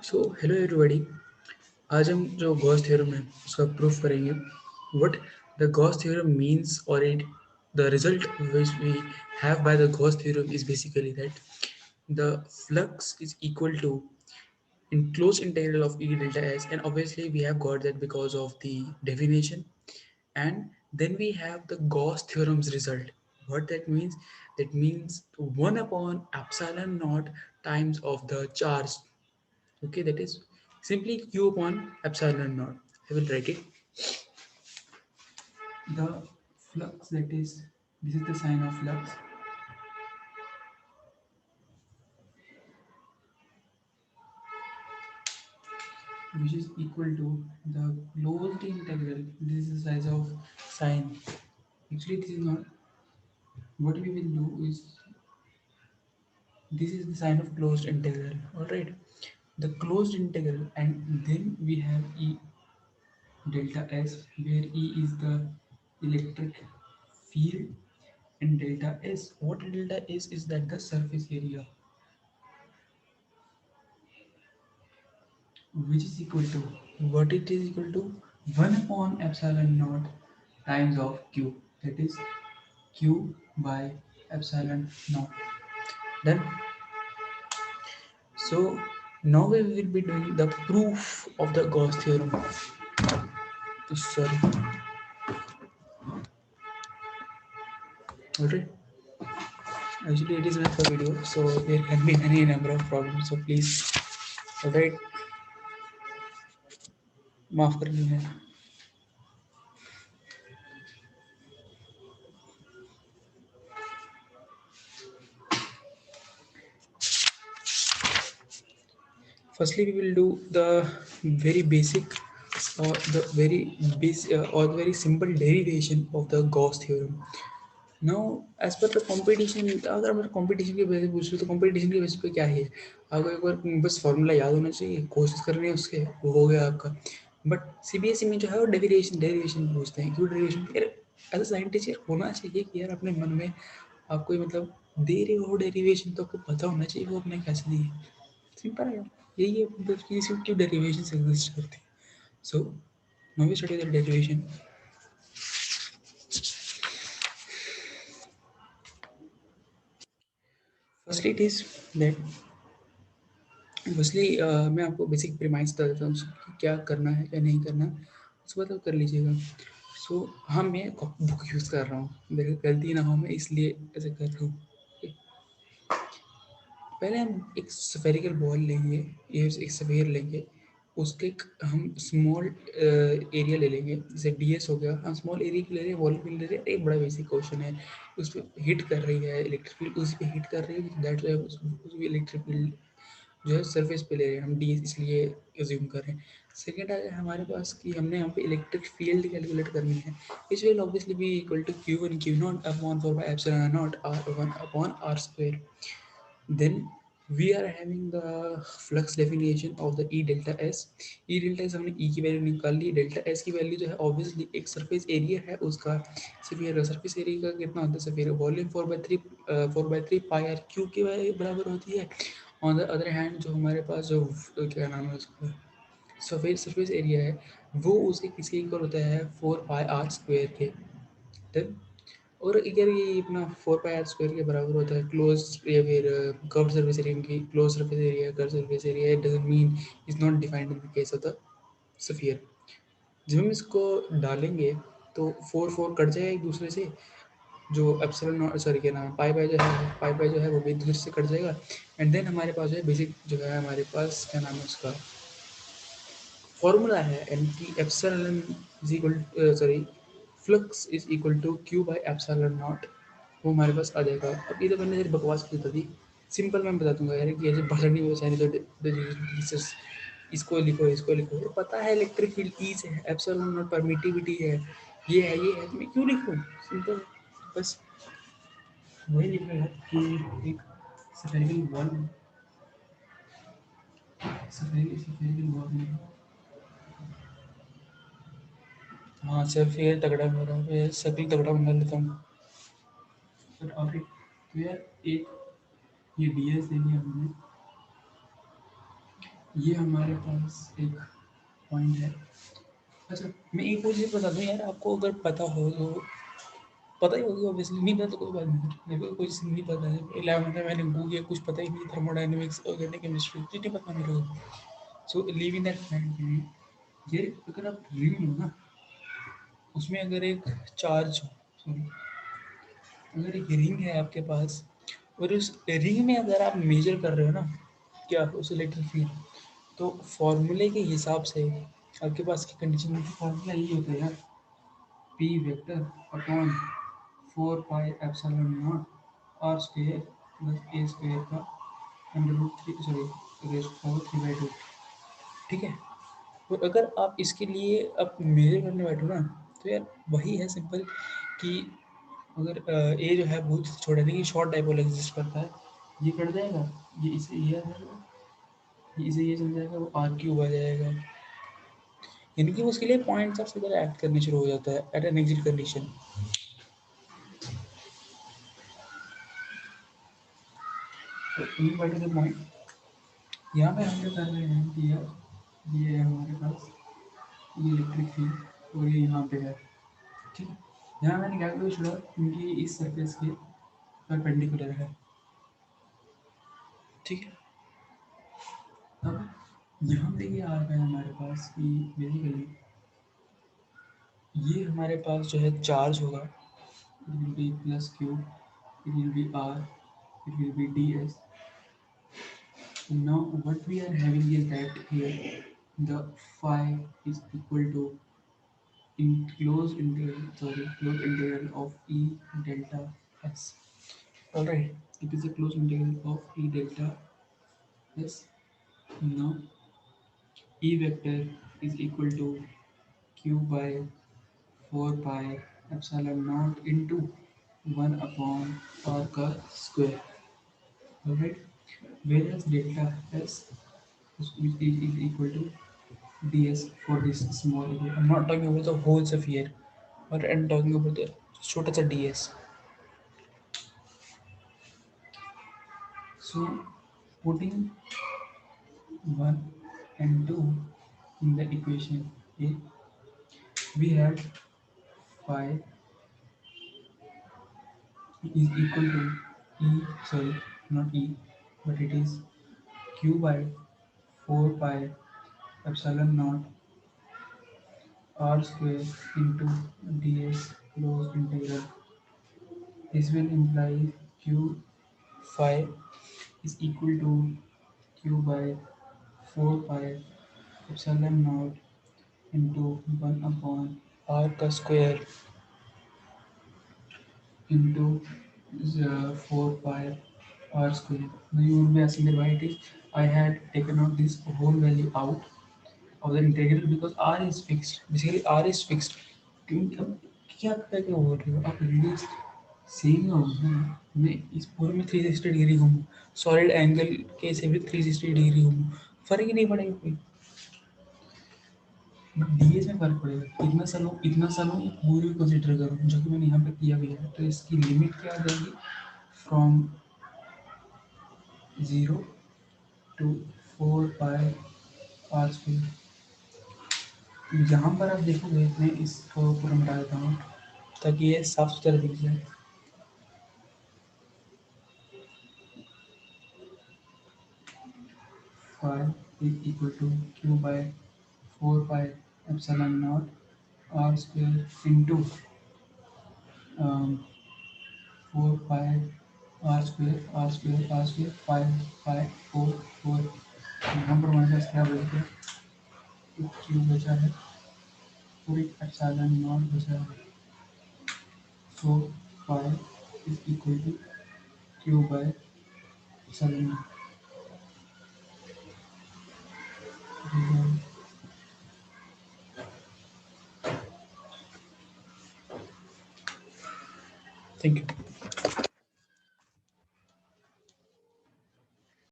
So hello everybody. आज हम जो गॉस थ्योरम है उसका प्रूफ करेंगे। What the Gauss theorem means और it the result which we have by the Gauss theorem is basically that the flux is equal to in closed integral of E delta S, and obviously we have got that because of the definition. And then we have the Gauss theorem's result. What that means? That means 1 upon epsilon naught times of the charge. Okay, that is simply q upon epsilon naught. I will write it. The flux, that is, this is the sign of flux, which is equal to the closed integral. This is the size of sine. Actually, this is not. What we will do is, this is the sign of closed integral. All right, the closed integral, and then we have E delta S, where E is the electric field, and delta S. What delta S is that the surface area, which is equal to, what it is equal to, 1 upon epsilon naught times of q, that is q by epsilon naught. Then, so now we will be doing the proof of the Gauss theorem. Sorry. Alright, actually it is not for video, so there can be any number of problems, so please, alright, माफ कर लीजिए. Firstly, we will do the very basic or the very basic or the very simple derivation of the Gauss theorem. Now, as per the competition, अगर मैं competition के basis पूछ रही तो competition के बेसिस पे क्या है, आपको एक बार बस फॉर्मूला याद होना चाहिए, कोशिश करनी है उसके, वो हो गया आपका. बट सीबीएसई में जो है वो डेरिवेशन डेरिवेशन पूछते हैं. क्यों डेरिवेशन? यार एज अ साइंटिस्ट यार होना चाहिए कि यार अपने मन में आपको मतलब दे रहे हो डेरिवेशन तो आपको पता होना चाहिए वो अपने कैसे दी है. सिंपल है, यही है मतलब कि क्यों डेरिवेशन एग्जिस्ट करती है. So now we study the derivation. Firstly it is that, firstly मैं आपको बेसिक प्रीमाइस बता देता हूँ कि क्या करना है क्या नहीं करना, उसके बाद आप कर लीजिएगा. सो हाँ, मैं बुक यूज़ कर रहा हूँ, मेरी गलती ना हो, मैं इसलिए ऐसे कर रहा हूँ. पहले हम एक स्फेरिकल बॉल लेंगे, ये एक स्फीयर लेंगे, उसके एक हम स्मॉल एरिया ले लेंगे, जैसे डीएस हो गया, हम स्मॉल एरिया के ले रहे हैं, वॉल ले रहे हैं. एक बड़ा बेसिक क्वेश्चन है, उस पर हिट कर रही है इलेक्ट्रिक फील्ड, उसी पे हिट कर रही है, दैट उस इलेक्ट्रिक फील्ड जो है सरफेस पे ले रहे हैं हम, डी इसलिए एज्यूम कर रहे हैं. सेकेंड आ गया हमारे पास कि हमने यहाँ पे इलेक्ट्रिक फील्ड कैलकुलेट करनी है, which will obviously be equal to q one q naught upon four by epsilon naught r one upon r square. Then we are having the flux definition of the E delta S. E delta S हमने E की value निकाल ली, delta S की value जो है obviously एक surface area है उसका, sphere का सरफेस एरिया का कितना होता है, sphere volume four by three pi r cube के बराबर होती है. ऑन द अदर हैंड जो हमारे पास जो क्या नाम है उसका सरफेस एरिया है, वो उसके किसके इक्वल होता है, फोर पाई आर स्क्वेयर के. देन और अगर ये अपना फोर पाई आर स्क्वायर के बराबर होता है क्लोज या फिर कर्व सर्फेस एरिया की, close surface area curve surface area, it doesn't mean is not defined in the case of the sphere. जब हम इसको डालेंगे तो फोर फोर कट जाएगा एक दूसरे से, जो एप्सिलॉन सॉरी क्या नाम है पाई पाई जो है वो भी एक दूसरे से कट जाएगा. एंड देन हमारे पास जो है बेसिक जो है हमारे पास क्या नाम है उसका फॉर्मूला है, एन की epsilon is equal sorry flux is equal to q by epsilon naught, वो हमारे पास आ जाएगा. अब ये तो मैंने बकवास की थी, सिंपल मैं बता दूंगा यार कि ऐसे भाषण नहीं बचानी तो इसको लिखो, ये पता है इलेक्ट्रिक फील्ड ई से है, एप्सिलॉन नॉट परमिटिविटी है, ये है तो मैं क्यों लिखूँ, सिंपल. बस वही लिख रहा है कि एक स्फेरिकल बॉल में स्फेरिकल बॉल में हाँ सिर्फ ये तगड़ा मेरा, मैं सभी तगड़ा बना लेता हूँ. बट अभी तो यार एक ये डी एस दे दिया हमने, ये हमारे पास एक पॉइंट है। अच्छा, मैं एक और चीज़ बता दूँ यार, आपको अगर पता हो तो पता ही होगी ऑब्वियसली, नहीं पता तो कोई बात नहीं, मेरे को कोई चीज़ नहीं पता है, 11th में मैंने गूगल किया, कुछ पता ही नहीं, थर्मोडायनेमिक्स, ऑर्गेनिक केमिस्ट्री कुछ नहीं पता मेरे को। So live in that mind, ये अगर आप रिंग लो ना, उसमें अगर एक चार्ज हो, सॉरी, अगर एक रिंग है आपके पास, और उस रिंग में अगर आप मेजर कर रहे हो ना, क्या उस इलेक्ट्रिक फील्ड, तो फॉर्मूले के हिसाब से आपके पास की कंडीशन में फॉर्मूला यही होता है यार, P vector upon 4 pi epsilon naught R square plus A square का under root three, sorry raised power 3/2। ठीक है, तो अगर आप इसके लिए आप मेजर करने बैठो ना, तो यार वही है सिंपल कि अगर ए जो है बहुत छोटा है, लेकिन शॉर्ट डाइपोल एग्जिस्ट करता है, ये कट जाएगा, ये इसे ये आ जाएगा, ये इसे ये चल जाएगा, वो आर क्यूब आ जाएगा, यानी कि उसके लिए पॉइंट्स ऑफ फिगर एक्ट करने शुरू हो जाता है एट एन एग्जिट कंडीशन। तो इन पर्टिकुलर पॉइंट, यहाँ पे हम क्या कर रहे हैं कि यार ये है हमारे पास ये इलेक्ट्रिक फील्ड और ये यहाँ पे है। ठीक है, यहाँ मैंने कैलकुलेट छोड़ा क्योंकि इस सरफेस के परपेंडिकुलर है। ठीक है, अब यहाँ पे ये आ गया हमारे पास कि बेसिकली ये हमारे पास जो है चार्ज होगा, it will be plus q, it will be r, it will be d s. Now what we are having is that here the phi is equal to closed integral of E delta S. Alright, it is a closed integral of E delta S. Now E vector is equal to Q by 4 pi epsilon naught into 1 upon r ka square. Alright, whereas delta S is equal to ds for this small area. I'm not talking about the whole sphere, but I'm talking about the छोटा सा ds. So putting 1 and 2 in the equation A, we have phi is equal to E, sorry, not E, but it is Q by 4 pi epsilon naught r square into ds closed integral. This will imply Q phi is equal to Q by 4 pi epsilon naught into 1 upon r का square into 4 pi r square. Now you will be asking that why it is. I had taken out this whole value out of the integral because r is fixed. Basically r is fixed. क्योंकि अब क्या करके बोल रहे हो आप, radius same होगा ना, मैं इस पूरे में 360 डिग्री घूमूँ, सॉलिड एंगल के से भी 360 डिग्री घूमूँ, फर्क ही नहीं पड़ेगा कोई, डीएस में फर्क पड़ेगा। इतना सा लो, ये पूरी कंसिडर करो, जो कि मैंने यहाँ पे किया भी है, तो इसकी लिमिट क्या आ जाएगी, from 0 to 4 pi r square. यहाँ पर आप देखोगे, मैं इसको पूरा मिटा देता हूँ ताकि ये साफ सुथरा दिख जाए। phi is equal to q by 4 pi epsilon naught r square into 4 pi r square pi pi 4 यहाँ पर हमारे पास क्या बच गया, एक q बचा है और एक epsilon naught बचा है। So phi is equal to q by epsilon naught. Thank you.